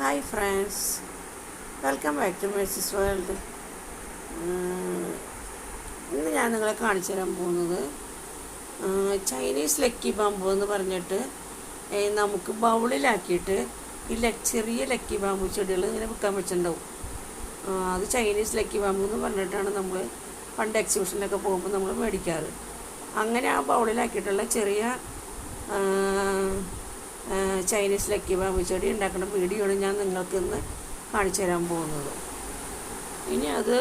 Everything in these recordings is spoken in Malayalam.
Hi friends, welcome back to Mercy's world. ഇന്ന് ഞാൻ നിങ്ങളെ കാണിച്ചു തരാൻ പോകുന്നത് ചൈനീസ് ലക്കി ബാമ്പു എന്ന് പറഞ്ഞിട്ട് നമുക്ക് ബൗളിലാക്കിയിട്ട് ഈ ചെറിയ ലക്കി ബാമ്പു ചെടികൾ ഇങ്ങനെ വിൽക്കാൻ വെച്ചിട്ടുണ്ടാവും. അത് ചൈനീസ് ലക്കി ബാമ്പു എന്ന് പറഞ്ഞിട്ടാണ് നമ്മൾ പണ്ട് എക്സിബിഷനിലൊക്കെ പോകുമ്പോൾ നമ്മൾ മേടിക്കാറ്. അങ്ങനെ ആ ബൗളിലാക്കിയിട്ടുള്ള ചെറിയ ചൈനീസ് ലക്കി ബാമ്പു ചെടി ഉണ്ടാക്കുന്ന വീഡിയോയാണ് ഞാൻ നിങ്ങൾക്ക് ഇന്ന് കാണിച്ചു തരാൻ പോകുന്നത്. ഇനി അത്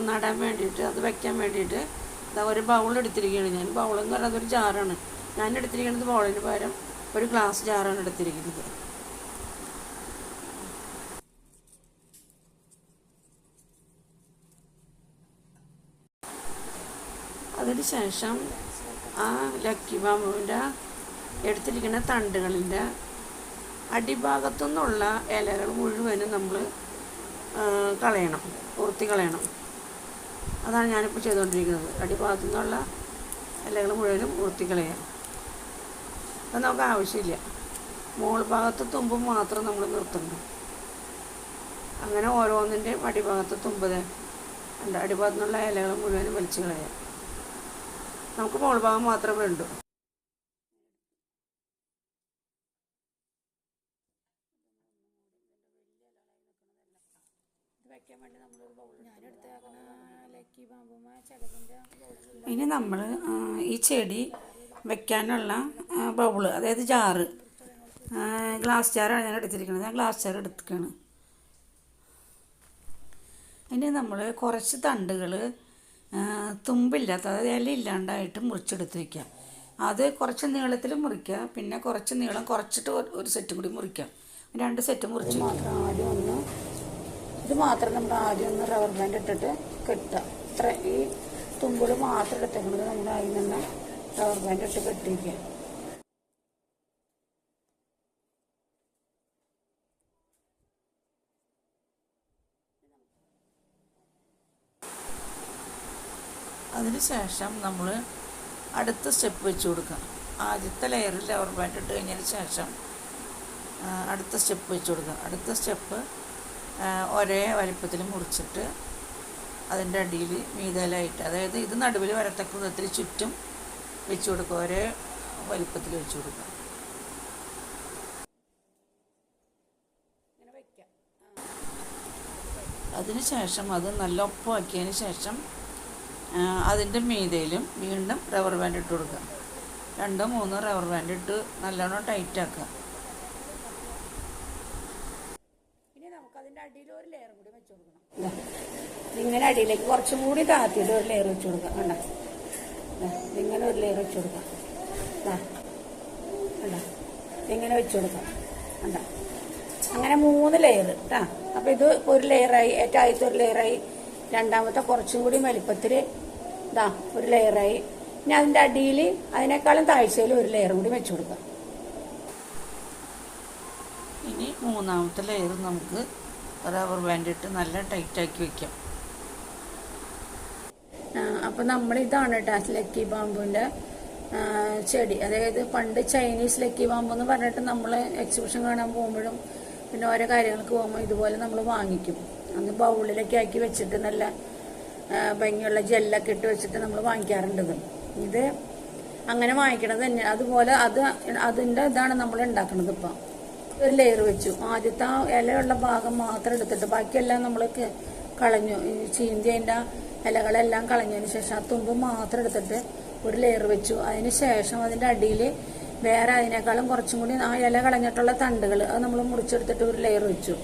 നടാൻ വേണ്ടിയിട്ട്, അത് വയ്ക്കാൻ വേണ്ടിയിട്ട് ഒരു ബൗൾ എടുത്തിരിക്കുകയാണ് ഞാൻ. ബൗളെന്ന് പറയുന്നത് ഒരു ജാറാണ്. ഞാൻ എടുത്തിരിക്കുന്നത് ബൗളിന് പകരം ഒരു ഗ്ലാസ് ജാറാണ് എടുത്തിരിക്കുന്നത്. അതിന് ശേഷം ആ ലക്കി ബാമ്പുവിൻ്റെ എടുത്തിരിക്കുന്ന തണ്ടുകളിൻ്റെ അടിഭാഗത്തു നിന്നുള്ള ഇലകൾ മുഴുവനും നമ്മൾ കളയണം, വൃത്തി കളയണം. അതാണ് ഞാനിപ്പോൾ ചെയ്തുകൊണ്ടിരിക്കുന്നത്. അടിഭാഗത്തു നിന്നുള്ള ഇലകൾ മുഴുവനും വൃത്തി കളയാം. അത് നമുക്ക് ആവശ്യമില്ല. മോൾ ഭാഗത്ത് തുമ്പ് മാത്രം നമ്മൾ നിർത്തണം. അങ്ങനെ ഓരോന്നിൻ്റെയും അടിഭാഗത്ത് തുമ്പ് അടിഭാഗത്തു നിന്നുള്ള ഇലകൾ മുഴുവനും വലിച്ചു കളയാം. നമുക്ക് മോൾ ഭാഗം മാത്രമേ വേണ്ടൂ. ഇനി നമ്മൾ ഈ ചെടി വെക്കാനുള്ള ബൗള്, അതായത് ജാറ്, ഗ്ലാസ് ജാറാണ് ഞാൻ എടുത്തിരിക്കുന്നത്. ഞാൻ ഗ്ലാസ് ജാർ എടുക്കുകയാണ്. ഇനി നമ്മൾ കുറച്ച് തണ്ടുകൾ തുമ്പില്ലാത്ത, അതായത് ഇല ഇല്ലാണ്ടായിട്ട് മുറിച്ചെടുത്ത് വയ്ക്കാം. അത് കുറച്ച് നീളത്തിൽ മുറിക്കുക, പിന്നെ കുറച്ച് നീളം കുറച്ചിട്ട് ഒരു സെറ്റും കൂടി മുറിക്കാം. 2 സെറ്റ് മുറിച്ച് മാത്രം ഇത് മാത്രം നമ്മൾ ആദ്യം ഒന്ന് റബ്ബർ ബാൻഡ് ഇട്ടിട്ട് കെട്ടുക. ഇത്ര ഈ തുമ്പുകൾ മാത്രം എടുത്തേക്കുന്നത് നമ്മൾ അതിൽ നിന്ന് റബ്ബർ ബാൻഡ് ഇട്ട് കെട്ടിക്കുക. അതിനുശേഷം നമ്മൾ അടുത്ത സ്റ്റെപ്പ് വെച്ച് കൊടുക്കുക. ആദ്യത്തെ ലെയറിൽ റബ്ബർ ബാൻഡ് ഇട്ട് കഴിഞ്ഞതിന് ശേഷം അടുത്ത സ്റ്റെപ്പ് വെച്ച് കൊടുക്കുക. അടുത്ത സ്റ്റെപ്പ് ഒരേ വലിപ്പത്തിൽ മുറിച്ചിട്ട് അതിൻ്റെ അടിയിൽ മീതലായിട്ട്, അതായത് ഇത് നടുവിൽ വരത്തക്ക വിധത്തിൽ ചുറ്റും വെച്ച് കൊടുക്കുക. ഒരേ വലിപ്പത്തിൽ വെച്ച് കൊടുക്കുക. അതിന് ശേഷം അത് നല്ല ഒപ്പമാക്കിയതിന് ശേഷം അതിൻ്റെ മീതയിലും വീണ്ടും റബ്ബർ ബാൻഡ് ഇട്ട് കൊടുക്കുക. 2-3 റബ്ബർ ബാൻഡ് ഇട്ട് നല്ലോണം ടൈറ്റാക്കുക. അതിൻ്റെ അടിയിൽ ഒരു ലെയർ കൂടി വെച്ച് കൊടുക്കണം. ഇങ്ങനെ അടിയിലേക്ക് കുറച്ചും കൂടി താത്തിയിട്ട് ഒരു ലെയർ വെച്ച് കൊടുക്കാം. കണ്ട, ഇങ്ങനെ ഒരു ലെയർ വെച്ച് കൊടുക്കാം. കണ്ട, ഇങ്ങനെ വെച്ച് കൊടുക്കാം. കണ്ട, അങ്ങനെ 3 ലെയർ കേട്ടാ. അപ്പം ഇത് ഒരു ലെയറായി, ഏറ്റവും ആദ്യത്തെ ഒരു ലെയറായി. രണ്ടാമത്തെ കുറച്ചും കൂടി വലിപ്പത്തിൽ ഒരു ലെയറായി. ഇനി അതിൻ്റെ അടിയിൽ അതിനേക്കാളും താഴ്ചയിൽ ഒരു ലെയർ കൂടി വെച്ച് കൊടുക്കാം. ഇനി 3ാമത്തെ ലെയർ നമുക്ക് റബ്ബർ ബാൻഡ് ഇട്ട് നല്ല ടൈറ്റാക്കി വയ്ക്കാം. അപ്പം നമ്മളിതാണ് കേട്ടോ ലക്കി ബാമ്പുവിൻ്റെ ചെടി. അതായത് പണ്ട് ചൈനീസ് ലക്കി ബാമ്പു എന്ന് പറഞ്ഞിട്ട് നമ്മൾ എക്സിബിഷൻ കാണാൻ പോകുമ്പോഴും പിന്നെ ഓരോ കാര്യങ്ങൾക്ക് പോകുമ്പോൾ ഇതുപോലെ നമ്മൾ വാങ്ങിക്കും. അന്ന് ബൗളിലൊക്കെ ആക്കി വെച്ചിട്ട് നല്ല ഭംഗിയുള്ള ജെല്ലൊക്കെ ഇട്ട് വെച്ചിട്ട് നമ്മൾ വാങ്ങിക്കാറുണ്ട്. ഇത് അങ്ങനെ വാങ്ങിക്കണത് തന്നെ. അതുപോലെ അതിൻ്റെ ഇതാണ് നമ്മൾ ഉണ്ടാക്കുന്നത്. ഇപ്പം ഒരു ലെയർ വെച്ചു. ആദ്യത്തെ ഇലയുള്ള ഭാഗം മാത്രം എടുത്തിട്ട് ബാക്കിയെല്ലാം നമ്മൾ കളഞ്ഞു. ചീന്തിൻ്റെ ഇലകളെല്ലാം കളഞ്ഞതിന് ശേഷം ആ തുമ്പ് മാത്രം എടുത്തിട്ട് ഒരു ലെയർ വെച്ചു. അതിന് ശേഷം അതിൻ്റെ അടിയിൽ വേറെ അതിനേക്കാളും കുറച്ചും കൂടി ആ ഇല കളഞ്ഞിട്ടുള്ള തണ്ടുകൾ അത് നമ്മൾ മുറിച്ചെടുത്തിട്ട് ഒരു ലെയർ വെച്ചു.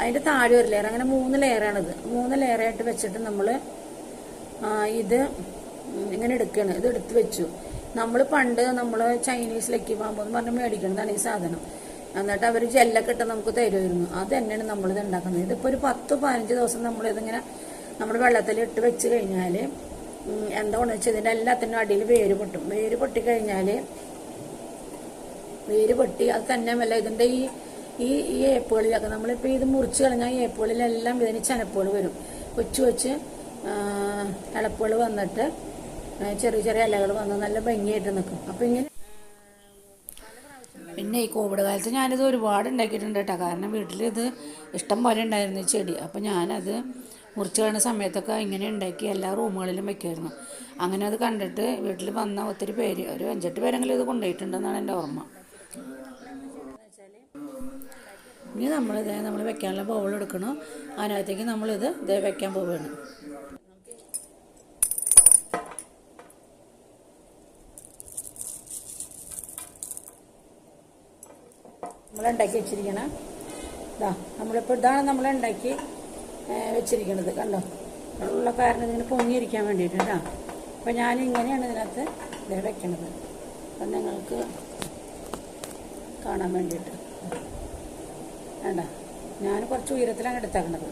അതിൻ്റെ താഴെ ഒരു ലെയർ. അങ്ങനെ 3 ലെയറാണിത്. 3 ലെയറായിട്ട് വെച്ചിട്ട് നമ്മൾ ഇത് ഇങ്ങനെ എടുക്കുകയാണ്. ഇത് എടുത്ത് വെച്ചു. നമ്മൾ പണ്ട് ചൈനീസ് ലക്കി ബാമ്പു എന്ന് പറഞ്ഞ് മേടിക്കുന്നതാണ് ഈ സാധനം. എന്നിട്ട് അവർ ജെല്ലൊക്കെ ഇട്ട് നമുക്ക് തരുമായിരുന്നു. അത് തന്നെയാണ് നമ്മളിത് ഉണ്ടാക്കുന്നത്. ഇതിപ്പോൾ ഒരു 10-15 ദിവസം നമ്മളിതിങ്ങനെ നമ്മുടെ വെള്ളത്തിൽ ഇട്ട് വെച്ച് കഴിഞ്ഞാൽ എന്താണെന്ന് വെച്ചാൽ ഇതിൻ്റെ എല്ലാത്തിനും അടിയിൽ വേര് പൊട്ടും. വേര് പൊട്ടിക്കഴിഞ്ഞാൽ അത് തന്നെ വല്ല ഇതിൻ്റെ ഈ ഏപ്പുകളിലൊക്കെ നമ്മളിപ്പോൾ ഇത് മുറിച്ച് കളഞ്ഞാൽ ഈ ഏപ്പുകളിലെല്ലാം ഇതിന് ചെനപ്പുകൾ വരും. കൊച്ചു ഇളപ്പുകൾ വന്നിട്ട് ചെറിയ ചെറിയ ഇലകൾ വന്ന് നല്ല ഭംഗിയായിട്ട് നിൽക്കും. അപ്പം ഇങ്ങനെ പിന്നെ ഈ കോവിഡ് കാലത്ത് ഞാനിത് ഒരുപാട് ഉണ്ടാക്കിയിട്ടുണ്ട് കേട്ടോ. കാരണം വീട്ടിലിത് ഇഷ്ടം പോലെ ഉണ്ടായിരുന്നു ഈ ചെടി. അപ്പോൾ ഞാനത് മുറിച്ച് കളയുന്ന സമയത്തൊക്കെ ഇങ്ങനെ ഉണ്ടാക്കി എല്ലാ റൂമുകളിലും വെക്കുമായിരുന്നു. അങ്ങനെ അത് കണ്ടിട്ട് വീട്ടിൽ വന്ന ഒത്തിരി പേര്, ഒരു 5-8 പേരെങ്കിലും ഇത് കൊണ്ടുപോയിട്ടുണ്ടെന്നാണ് എൻ്റെ ഓർമ്മ. ഇനി നമ്മൾ വെക്കാനുള്ള ബൗൾ എടുക്കണം. അതിനകത്തേക്ക് നമ്മളിത് വെക്കാൻ പോവുകയാണ്. നമ്മളുണ്ടാക്കി വെച്ചിരിക്കണം. ഇതാണ് നമ്മളുണ്ടാക്കി വെച്ചിരിക്കണത്. കണ്ടോ, ഉള്ള കാരണം ഇതിന് പൊങ്ങിയിരിക്കാൻ വേണ്ടിയിട്ട് കേട്ടോ. അപ്പോൾ ഞാനിങ്ങനെയാണ് ഇതിനകത്ത് വെക്കണത്. അപ്പം നിങ്ങൾക്ക് കാണാൻ വേണ്ടിയിട്ട് വേണ്ട, ഞാൻ കുറച്ച് ഉയരത്തിലാണ് എടുത്തേക്കണത്.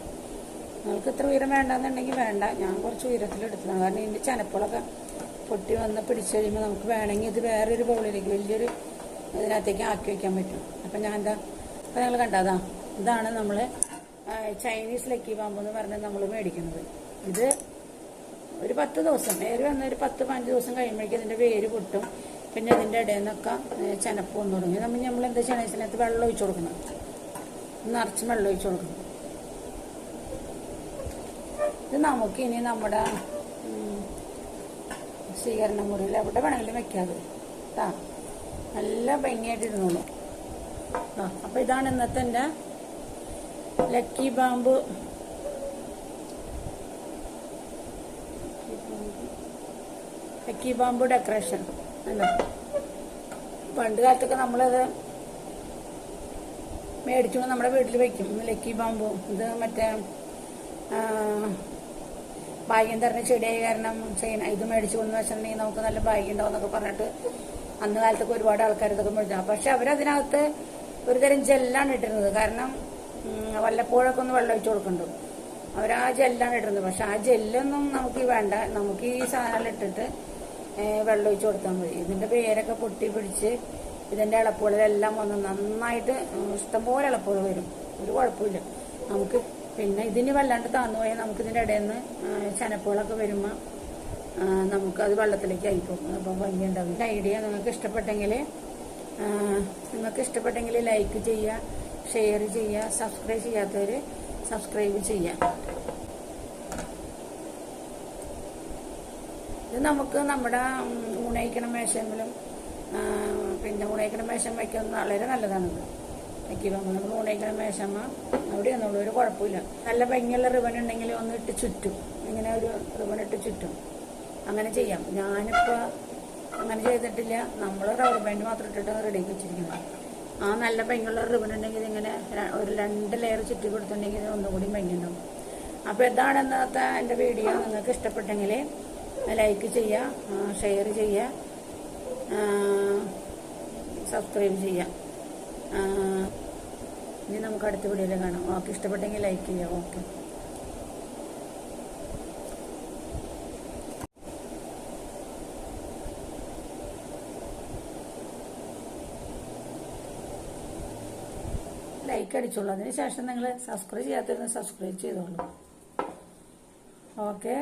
നിങ്ങൾക്ക് ഇത്ര ഉയരം വേണ്ടെന്നുണ്ടെങ്കിൽ വേണ്ട, ഞാൻ കുറച്ച് ഉയരത്തിലെടുത്തതാണ്. കാരണം ഇതിൻ്റെ ചനപ്പുകളൊക്കെ പൊട്ടി വന്ന് പിടിച്ചു കഴിയുമ്പോൾ നമുക്ക് വേണമെങ്കിൽ ഇത് വേറൊരു ബൗളിലേക്ക് വലിയൊരു ഇതിനകത്തേക്ക് ആക്കി വയ്ക്കാൻ പറ്റും. അപ്പം ഞാൻ അപ്പം നിങ്ങൾ കണ്ടതാ, ഇതാണ് നമ്മൾ ചൈനീസ് ലക്കി പാമ്പ് എന്ന് പറഞ്ഞാൽ നമ്മൾ മേടിക്കുന്നത്. ഇത് ഒരു 10 ദിവസം, വേര് വന്ന ഒരു 10-15 ദിവസം കഴിയുമ്പോഴേക്കും ഇതിൻ്റെ വേര് പൊട്ടും. പിന്നെ ഇതിൻ്റെ ഇടയിൽ നിന്നൊക്കെ ചനപ്പ് വന്നു തുടങ്ങി. നമ്മൾ എന്താ ചനത്തിനകത്ത് വെള്ളം ഒഴിച്ചു കൊടുക്കണം, നിറച്ച് വെള്ളം ഒഴിച്ചു കൊടുക്കണം. ഇത് നമുക്ക് ഇനി നമ്മുടെ സ്വീകരണ മുറിയിൽ എവിടെ വേണമെങ്കിലും വെക്കാതെ കേട്ടോ, നല്ല ഭംഗിയായിട്ടിരുന്നോളൂ. അപ്പം ഇതാണ് ഇന്നത്തെ എൻ്റെ ലക്കി ബാമ്പ് ഡെക്കറേഷൻ അല്ല. പണ്ട് കാലത്തൊക്കെ നമ്മളത് മേടിച്ചു നമ്മുടെ വീട്ടിൽ വെക്കും ലക്കി ബാമ്പും. ഇത് മറ്റേ ഭാഗ്യം തരുന്ന ചെടിയായ കാരണം ഇത് മേടിച്ചു കൊണ്ടെന്ന് വെച്ചിട്ടുണ്ടെങ്കിൽ നമുക്ക് നല്ല ഭാഗ്യം ഉണ്ടാവും എന്നൊക്കെ പറഞ്ഞിട്ട് അന്ന് കാലത്തൊക്കെ ഒരുപാട് ആൾക്കാർ ഇതൊക്കെ മേടിച്ചു. പക്ഷെ അവരതിനകത്ത് ഒരുതരം ജെല്ലാണ് ഇട്ടിരുന്നത്. കാരണം വല്ലപ്പോഴൊക്കെ ഒന്ന് വെള്ളം ഒഴിച്ചു കൊടുക്കണ്ടു. അവർ ആ ജെല്ലാണ് ഇട്ടിരുന്നത്. പക്ഷെ ആ ജെല്ലൊന്നും നമുക്ക് വേണ്ട, നമുക്ക് ഈ സാധനം ഇട്ടിട്ട് വെള്ളം ഒഴിച്ചു കൊടുത്താൽ മതി. ഇതിന്റെ വേരൊക്കെ പൊട്ടി പിടിച്ച് ഇതിന്റെ ഇളപ്പുകളിലെല്ലാം വന്ന് നന്നായിട്ട് ഇഷ്ടംപോലെ ഇളപ്പുകൾ വരും, ഒരു കുഴപ്പമില്ല നമുക്ക്. പിന്നെ ഇതിന് വല്ലാണ്ട് താന്നു പോയാൽ നമുക്ക് ഇതിന്റെ ഇടയിൽ നിന്ന് ചനപ്പുകളൊക്കെ വരുമ്പോൾ നമുക്കത് വെള്ളത്തിലേക്ക് ആയിപ്പോകും. അപ്പം ഭംഗിയുണ്ടാവും. ഐഡിയ നിങ്ങൾക്ക് ഇഷ്ടപ്പെട്ടെങ്കിൽ ലൈക്ക് ചെയ്യുക, ഷെയർ ചെയ്യുക, സബ്സ്ക്രൈബ് ചെയ്യാത്തവർ സബ്സ്ക്രൈബ് ചെയ്യുക. ഇത് നമുക്ക് നമ്മുടെ ഊണയിക്കണ മേശയിലും പിന്നെ ഊണയിക്കണ മേശം വയ്ക്കുന്നത് വളരെ നല്ലതാണിത്. വയ്ക്കുമ്പോൾ നമ്മൾ ഊണയിക്കണ മേശമ്മ അവിടെയൊന്നുള്ളൂ, ഒരു കുഴപ്പമില്ല. നല്ല ഭംഗിയുള്ള റിബൺ ഉണ്ടെങ്കിൽ ഒന്ന് ഇട്ട് ചുറ്റും, ഇങ്ങനെ ഒരു റിബൺ ഇട്ട് ചുറ്റും, അങ്ങനെ ചെയ്യാം. ഞാനിപ്പോൾ അങ്ങനെ ചെയ്തിട്ടില്ല, നമ്മൾ റബ്ബർ ബാൻഡ് മാത്രം ഇട്ടിട്ട് റെഡിയാക്കി വെച്ചിരിക്കുന്നത്. ആ നല്ല ഭംഗിയുള്ള റിബൺ ഉണ്ടെങ്കിൽ ഇങ്ങനെ ഒരു 2 ലെയർ ചുറ്റി കൊടുത്തിട്ടുണ്ടെങ്കിൽ ഒന്നുകൂടി ഭംഗിയുണ്ടാവും. അപ്പോൾ ഇതാണ് ഇന്നത്തെ എൻ്റെ വീഡിയോ. നിങ്ങൾക്ക് ഇഷ്ടപ്പെട്ടെങ്കിൽ ലൈക്ക് ചെയ്യുക, ഷെയർ ചെയ്യുക, സബ്സ്ക്രൈബ് ചെയ്യുക. ഇനി നമുക്ക് അടുത്ത വീഡിയോയിൽ കാണാം. ഓക്കെ, ഇഷ്ടപ്പെട്ടെങ്കിൽ ലൈക്ക് ചെയ്യുക. ഓക്കെ. ലൈക്ക് അടിച്ചോളൂ. അതിന് ശേഷം നിങ്ങൾ സബ്സ്ക്രൈബ് ചെയ്യാത്തവരുന്ന് സബ്സ്ക്രൈബ് ചെയ്തോളൂ. ഓക്കെ.